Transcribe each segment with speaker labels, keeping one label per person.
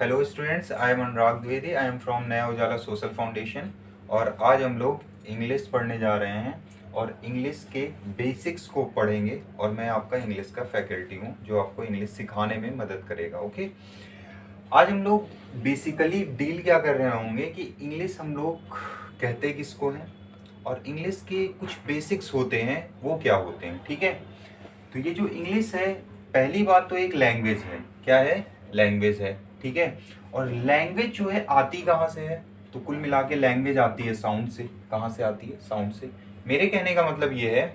Speaker 1: Hello students, I am Anurag Dwivedi. I am from नया उजाला social foundation. और आज हम लोग इंग्लिश पढ़ने जा रहे हैं और इंग्लिश के बेसिक्स को पढ़ेंगे। और मैं आपका इंग्लिश का फैकल्टी हूँ जो आपको इंग्लिश सिखाने में मदद करेगा। ओके, आज हम लोग बेसिकली डील क्या कर रहे होंगे कि इंग्लिश हम लोग कहते किसको हैं और इंग्लिश के कुछ बेसिक्स होते हैं वो क्या होते हैं। ठीक है, तो ये जो इंग्लिश है, पहली बात तो एक लैंग्वेज है। क्या है? लैंग्वेज है। ठीक है, और लैंग्वेज जो है आती कहाँ से है? तो कुल मिला के लैंग्वेज आती है साउंड से। कहाँ से आती है? साउंड से। मेरे कहने का मतलब ये है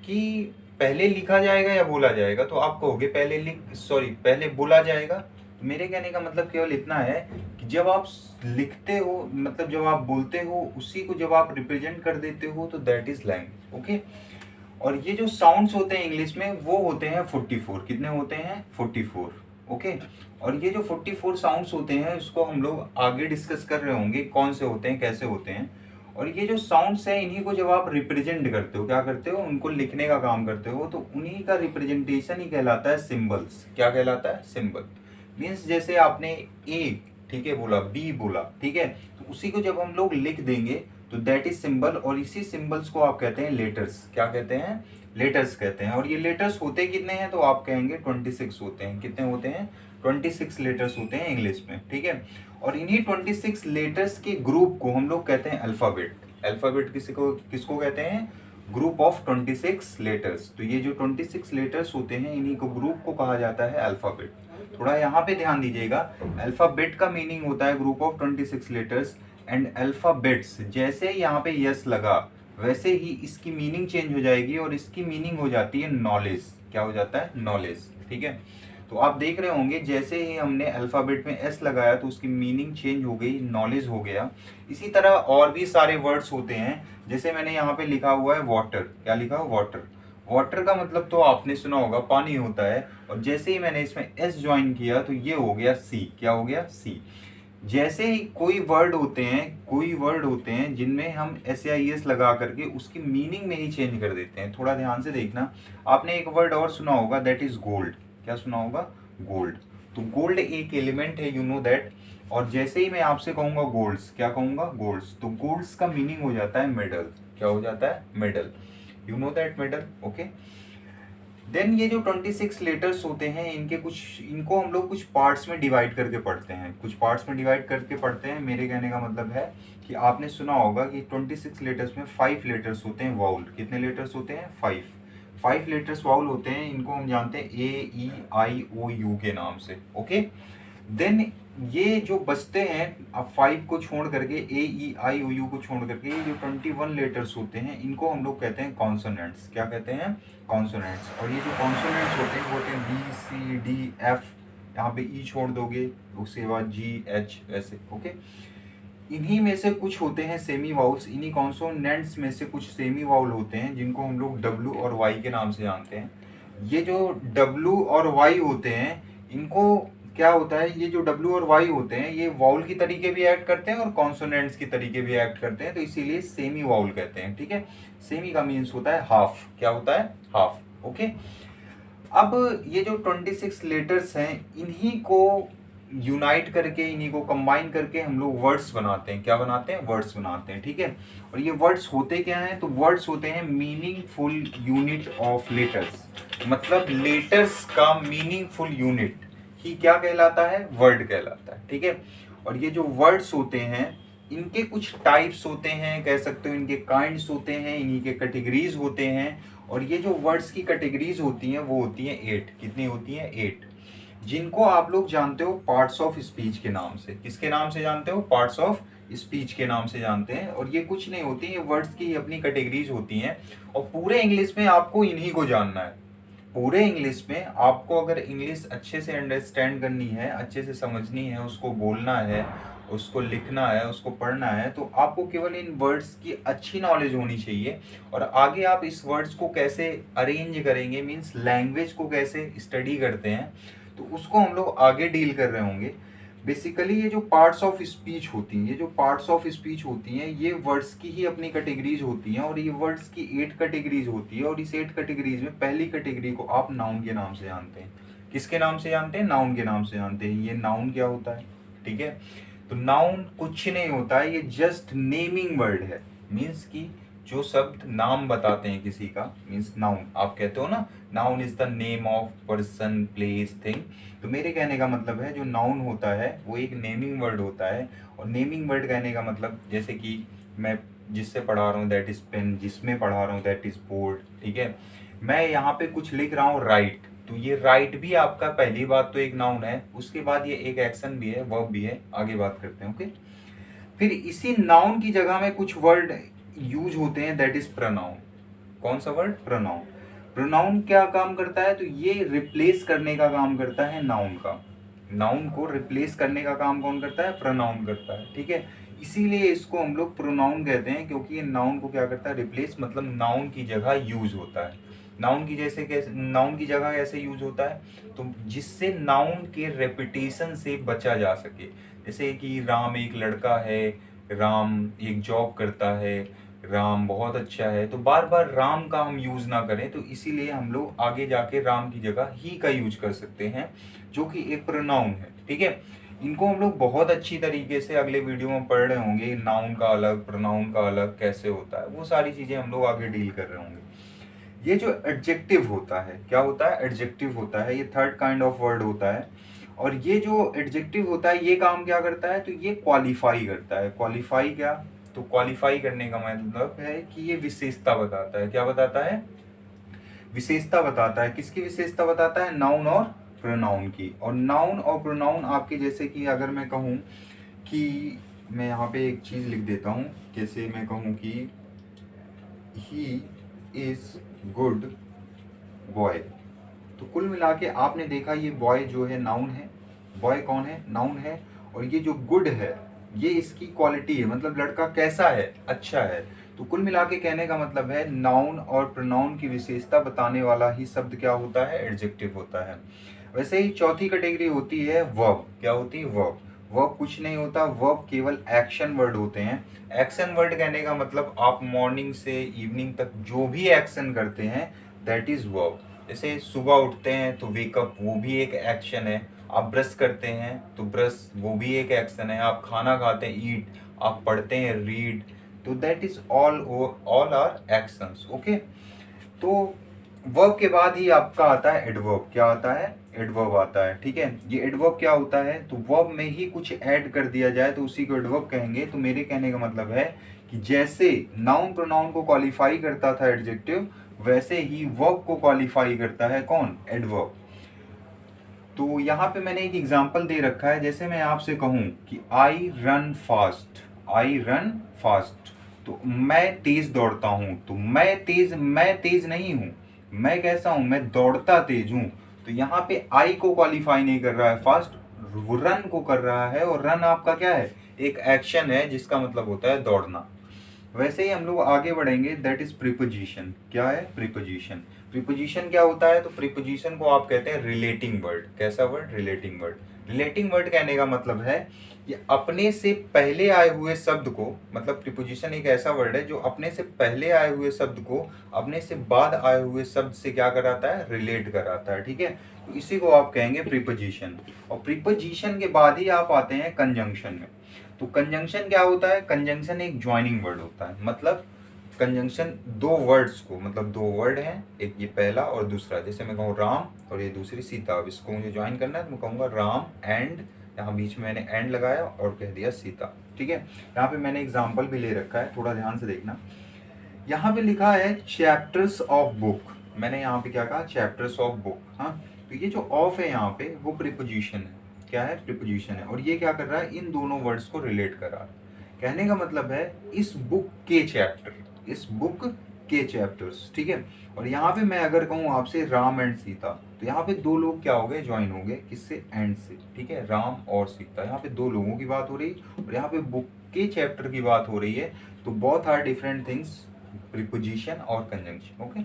Speaker 1: कि पहले लिखा जाएगा या बोला जाएगा, तो आप कहोगे पहले बोला जाएगा। तो मेरे कहने का मतलब केवल इतना है कि जब आप लिखते हो, मतलब जब आप बोलते हो, उसी को जब आप रिप्रेजेंट कर देते हो, तो दैट इज लैंग्वेज। ओके, और ये जो साउंड्स होते हैं इंग्लिश में वो होते हैं 44। कितने होते हैं? 44। ओके, और ये जो 44 साउंड्स होते हैं इसको हम लोग आगे डिस्कस कर रहे होंगे, कौन से होते हैं, कैसे होते हैं। और ये जो साउंड्स हैं इन्हीं को जब आप रिप्रेजेंट करते हो, क्या करते हो? उनको लिखने का काम करते हो, तो उन्हीं का रिप्रेजेंटेशन ही कहलाता है सिंबल्स। क्या कहलाता है? सिंबल। मीन्स जैसे आपने ए, ठीक है, बोला, बी बोला, ठीक है, तो उसी को जब हम लोग लिख देंगे तो दैट इज सिंबल। और इसी सिंबल्स को आप कहते हैं लेटर्स। क्या कहते हैं? लेटर्स कहते हैं। और ये लेटर्स होते कितने हैं? तो आप कहेंगे 26 होते हैं। कितने होते हैं? 26 लेटर्स होते हैं इंग्लिश में। ठीक है, और इन्हीं 26 लेटर्स के ग्रुप को हम लोग कहते हैं अल्फाबेट। अल्फाबेट किसको कहते हैं? Group of 26 letters. तो ये जो 26 लेटर्स होते हैं इन्हीं को ग्रुप को कहा जाता है अल्फाबेट। थोड़ा यहाँ पे ध्यान दीजिएगा, अल्फाबेट का मीनिंग होता है group of 26 letters and alphabets. जैसे यहाँ पे यस लगा वैसे ही इसकी मीनिंग चेंज हो जाएगी और इसकी मीनिंग हो जाती है नॉलेज। क्या हो जाता है? नॉलेज। ठीक है, तो आप देख रहे होंगे जैसे ही हमने अल्फाबेट में एस लगाया तो उसकी मीनिंग चेंज हो गई, नॉलेज हो गया। इसी तरह और भी सारे वर्ड्स होते हैं, जैसे मैंने यहाँ पे लिखा हुआ है वाटर। क्या लिखा? वाटर। वाटर का मतलब तो आपने सुना होगा, पानी होता है। और जैसे ही मैंने इसमें एस ज्वाइन किया तो ये हो गया सी। क्या हो गया? सी। जैसे ही कोई वर्ड होते हैं जिनमें हम एस या एस लगा करके उसकी मीनिंग में ही चेंज कर देते हैं। थोड़ा ध्यान से देखना, आपने एक वर्ड और सुना होगा, दैट इज गोल्ड। क्या सुना होगा? गोल्ड। तो गोल्ड एक एलिमेंट है, यू नो दैट। और जैसे ही मैं आपसे कहूंगा गोल्ड्स, क्या कहूंगा? गोल्ड्स, तो गोल्ड्स का मीनिंग हो जाता है मेडल। क्या हो जाता है? Medal. You know that, medal. Okay, then ये जो 26 लेटर्स होते हैं इनको हम लोग कुछ पार्ट्स में डिवाइड करके पढ़ते हैं। कुछ पार्ट्स में डिवाइड करके पढ़ते हैं। मेरे कहने का मतलब है कि आपने सुना होगा कि 26 लेटर्स में 5 लेटर्स होते हैं वाउल। कितने लेटर्स होते हैं? 5 लेटर्स वाउल होते हैं। इनको हम जानते हैं AEIOU के नाम से। ओके, देन ये जो बचते हैं, अब 5 को छोड़ करके, AEIOU को छोड़ करके, ये जो 21 लेटर्स होते हैं इनको हम लोग कहते हैं कॉन्सोनेंट्स। क्या कहते हैं? कॉन्सोनेंट्स। और ये जो कॉन्सोनेंट्स होते हैं वो होते हैं BCDF। यहाँ पे ई छोड़ दोगे, उसके बाद GH, ऐसे। ओके, इन्हीं में से कुछ होते हैं सेमी वाउल्स। इन्हीं कॉन्सोनेंट्स में से कुछ सेमी वाउल होते हैं जिनको हम लोग W और Y के नाम से जानते हैं। ये जो W और Y होते हैं इनको क्या होता है, ये जो W और Y होते हैं ये वाउल की तरीके भी एक्ट करते हैं और कॉन्सोनेंट्स की तरीके भी एक्ट करते हैं, तो इसीलिए सेमी वाउल कहते हैं। ठीक है, सेमी का मीन्स होता है हाफ। क्या होता है? हाफ। ओके, अब ये जो 26 लेटर्स हैं इन्हीं को यूनाइट करके, इन्हीं को कंबाइन करके हम लोग वर्ड्स बनाते हैं। क्या बनाते हैं? वर्ड्स बनाते हैं। ठीक है, और ये वर्ड्स होते क्या हैं? तो वर्ड्स होते हैं मीनिंगफुल यूनिट ऑफ लेटर्स। मतलब लेटर्स का मीनिंगफुल यूनिट ही क्या कहलाता है? वर्ड कहलाता है। ठीक है, और ये जो वर्ड्स होते हैं इनके कुछ टाइप्स होते हैं, कह सकते हो इनके काइंड्स होते हैं, इन्हीं के कैटेगरीज होते हैं। और ये जो वर्ड्स की कैटेगरीज होती हैं वो होती हैं 8। कितनी होती हैं? 8, जिनको आप लोग जानते हो पार्ट्स ऑफ स्पीच के नाम से। किसके नाम से जानते हो? पार्ट्स ऑफ स्पीच के नाम से जानते हैं। और ये कुछ नहीं होती, ये वर्ड्स की अपनी कैटेगरीज होती हैं। और पूरे इंग्लिश में आपको इन्हीं को जानना है। पूरे इंग्लिश में आपको अगर इंग्लिश अच्छे से अंडरस्टैंड करनी है, अच्छे से समझनी है, उसको बोलना है, उसको लिखना है, उसको पढ़ना है, तो आपको केवल इन वर्ड्स की अच्छी नॉलेज होनी चाहिए। और आगे आप इस वर्ड्स को कैसे अरेंज करेंगे, मीन्स लैंग्वेज को कैसे स्टडी करते हैं, तो उसको हम लोग आगे डील कर रहे होंगे। बेसिकली ये जो पार्ट्स ऑफ स्पीच होती हैं, ये वर्ड्स की ही अपनी कैटेगरीज होती हैं। और ये वर्ड्स की 8 कैटेगरीज होती है। और इस 8 कैटेगरीज में पहली कैटेगरी को आप नाउन के नाम से जानते हैं। किसके नाम से जानते हैं? नाउन के नाम से जानते हैं। ये नाउन क्या होता है? ठीक है। तो नाउन कुछ नहीं होता है, ये जस्ट नेमिंग वर्ड है। मीन्स कि जो शब्द नाम बताते हैं किसी का, मीन्स नाउन आप कहते हो ना, noun is the name of person place thing. तो मेरे कहने का मतलब है जो नाउन होता है वो एक नेमिंग वर्ड होता है। और नेमिंग वर्ड कहने का मतलब जैसे कि मैं जिससे पढ़ा रहा हूँ दैट इज पेन, जिसमें पढ़ा रहा हूँ दैट इज बोर्ड, ठीक है। मैं यहाँ पे कुछ लिख रहा हूँ राइट, तो ये राइट भी आपका पहली बात तो एक नाउन है, उसके बाद ये एक एक्शन भी है, वर्ब भी है, आगे बात करते हैं ओके। फिर इसी नाउन की जगह में कुछ वर्ड यूज होते हैं दैट इज प्रोनाउन। कौन सा वर्ड? प्रोनाउन। प्रोनाउन क्या काम करता है? तो ये रिप्लेस करने का काम करता है नाउन का। नाउन को रिप्लेस करने का काम कौन करता है? प्रोनाउन करता है, ठीक है। इसीलिए इसको हम लोग प्रोनाउन कहते हैं, क्योंकि ये नाउन को क्या करता है? रिप्लेस, मतलब नाउन की जगह यूज होता है। नाउन की जैसे कैसे, नाउन की जगह कैसे यूज होता है? तो जिससे नाउन के रेपिटेशन से बचा जा सके। जैसे कि राम एक लड़का है, राम एक जॉब करता है, राम बहुत अच्छा है, तो बार बार राम का हम यूज ना करें, तो इसीलिए हम लोग आगे जाके राम की जगह ही का यूज कर सकते हैं, जो कि एक प्रोनाउन है, ठीक है। इनको हम लोग बहुत अच्छी तरीके से अगले वीडियो में पढ़ रहे होंगे, नाउन का अलग प्रोनाउन का अलग कैसे होता है, वो सारी चीजें हम लोग आगे डील कर रहे होंगे। ये जो एडजेक्टिव होता है, क्या होता है? एडजेक्टिव होता है, ये थर्ड काइंड ऑफ वर्ड होता है। और ये जो एडजेक्टिव होता है ये काम क्या करता है? तो ये क्वालिफाई करता है। क्वालिफाई क्या? तो क्वालिफाई करने का मतलब है कि ये विशेषता बताता है। क्या बताता है? विशेषता बताता है। किसकी विशेषता बताता है? नाउन और प्रोनाउन की। और नाउन और प्रोनाउन आपके, जैसे कि अगर मैं कहूँ कि, मैं यहाँ पे एक चीज लिख देता हूँ, जैसे मैं कहूँ कि ही इज गुड बॉय, तो कुल मिला के आपने देखा ये बॉय जो है नाउन है, बॉय कौन है? नाउन है। और ये जो गुड है ये इसकी क्वालिटी है, मतलब लड़का कैसा है? अच्छा है। तो कुल मिला के कहने का मतलब है नाउन और प्रोनाउन की विशेषता बताने वाला ही शब्द क्या होता है? एडजेक्टिव होता है। वैसे ही चौथी कैटेगरी होती है वर्ब। क्या होती है? वर्ब। वर्ब कुछ नहीं होता, वर्ब केवल एक्शन वर्ड होते हैं। एक्शन वर्ड कहने का मतलब आप मॉर्निंग से इवनिंग तक जो भी एक्शन करते हैं दैट इज वर्ब। जैसे सुबह उठते हैं तो वेकअप, वो भी एक एक्शन है। आप ब्रश करते हैं तो ब्रश, वो भी एक एक्शन है। आप खाना खाते हैं, ईट। आप पढ़ते हैं, रीड। तो that is all are actions, okay. तो वर्ब के बाद ही आपका आता है एडवर्ब। क्या आता है? एडवर्ब आता है, ठीक है। ये एडवर्ब क्या होता है? तो वर्ब में ही कुछ ऐड कर दिया जाए तो उसी को एडवर्ब कहेंगे। तो मेरे कहने का मतलब है कि जैसे नाउन प्रोनाउन को क्वालिफाई करता था एडजेक्टिव, वैसे ही वर्ब को क्वालिफाई करता है कौन? एडवर्ब। तो यहाँ पे मैंने एक एग्जांपल दे रखा है। जैसे मैं आपसे कहूँ कि I run fast, I run fast, तो मैं तेज दौड़ता हूँ। तो मैं तेज नहीं हूँ, मैं कैसा हूँ? मैं दौड़ता तेज हूँ। तो यहाँ पे आई को क्वालिफाई नहीं कर रहा है फास्ट, रन को कर रहा है। और रन आपका क्या है? एक एक्शन है जिसका मतलब होता है दौड़ना। वैसे ही हम लोग आगे बढ़ेंगे, दैट इज प्रीपोजिशन। क्या है? प्रीपोजिशन। प्रीपोजिशन क्या होता है? तो प्रीपोजिशन को आप कहते हैं रिलेटिंग वर्ड। कैसा word? Relating word. Relating word कहने का मतलब है कि अपने से पहले आए हुए शब्द को, मतलब प्रीपोजिशन एक ऐसा वर्ड है जो अपने से पहले आए हुए शब्द को अपने से बाद आए हुए शब्द से क्या कराता है? रिलेट कराता है, ठीक है। तो इसी को आप कहेंगे प्रीपोजिशन। और प्रीपोजिशन के बाद ही आप आते हैं कंजंक्शन में। तो कंजंक्शन क्या होता है? कंजंक्शन एक ज्वाइनिंग वर्ड होता है। मतलब कंजंक्शन दो वर्ड्स को, मतलब दो वर्ड हैं, एक ये पहला और दूसरा। जैसे मैं कहूँ राम और ये दूसरी सीता, अब इसको मुझे ज्वाइन करना है तो मैं कहूँगा राम एंड, यहाँ बीच में मैंने एंड लगाया और कह दिया सीता, ठीक है। यहाँ पे मैंने एग्जाम्पल भी ले रखा है, थोड़ा ध्यान से देखना। यहाँ पे लिखा है चैप्टर्स ऑफ बुक। मैंने यहाँ पे क्या कहा? Chapters of book. हाँ, तो ये जो ऑफ है यहाँ पे वो प्रीपोजिशन है। क्या है? प्रीपोजिशन है। और ये क्या कर रहा है? इन दोनों वर्ड्स को रिलेट कर रहा है। कहने का मतलब है इस बुक के चैप्टर, इस बुक के चैप्टर्स, ठीक है। और यहाँ पे मैं अगर कहूँ आपसे राम एंड सीता, तो यहाँ पे दो लोग क्या हो गए? ज्वाइन हो गए। किससे? एंड से, ठीक है। राम और सीता, यहाँ पे दो लोगों की बात हो रही है और यहाँ पे बुक के चैप्टर की बात हो रही है। तो both are different things, preposition और कंजंक्शन, ओके।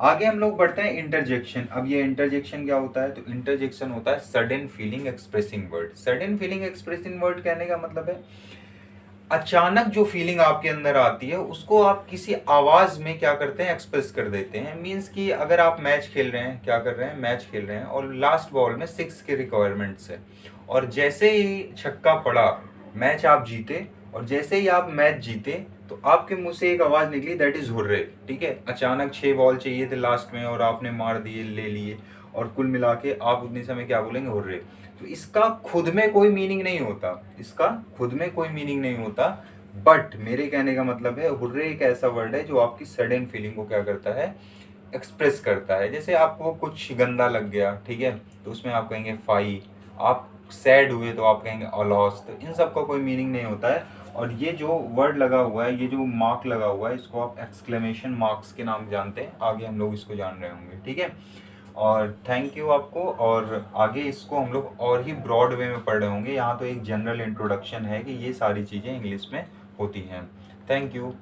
Speaker 1: आगे हम लोग बढ़ते हैं इंटरजेक्शन। अब ये इंटरजेक्शन क्या होता है? तो इंटरजेक्शन होता है sudden feeling expressing word. Sudden feeling expressing word कहने का मतलब है अचानक जो फीलिंग आपके अंदर आती है उसको आप किसी आवाज में क्या करते हैं, एक्सप्रेस कर देते हैं। मीन्स कि अगर आप मैच खेल रहे हैं, क्या कर रहे हैं, मैच खेल रहे हैं और लास्ट बॉल में 6 की रिक्वायरमेंट्स है और जैसे ही छक्का पड़ा मैच आप जीते, और जैसे ही आप मैच जीते तो आपके मुंह से एक आवाज निकली, दैट इज हुर्रे। ठीक है, अचानक 6 बॉल चाहिए थे लास्ट में और आपने मार दिए, ले लिए, और कुल मिला के आप उतने समय क्या बोलेंगे, हुर्रे। तो इसका खुद में कोई मीनिंग नहीं होता, इसका खुद में कोई मीनिंग नहीं होता, बट मेरे कहने का मतलब है हुर्रे एक ऐसा वर्ड है जो आपकी सडन फीलिंग को क्या करता है, एक्सप्रेस करता है। जैसे आपको कुछ गंदा लग गया, ठीक है, तो उसमें आप कहेंगे फाई। आप सैड हुए तो आप कहेंगे अलॉस। तो इन सब का कोई मीनिंग नहीं होता है। और ये जो वर्ड लगा हुआ है, ये जो मार्क लगा हुआ है, इसको आप एक्सक्लेमेशन मार्क्स के नाम जानते हैं। आगे हम लोग इसको जान रहे होंगे, ठीक है। और थैंक यू आपको। और आगे इसको हम लोग और ही ब्रॉड वे में पढ़ रहे होंगे। यहाँ तो एक जनरल इंट्रोडक्शन है कि ये सारी चीज़ें इंग्लिश में होती हैं। Thank you.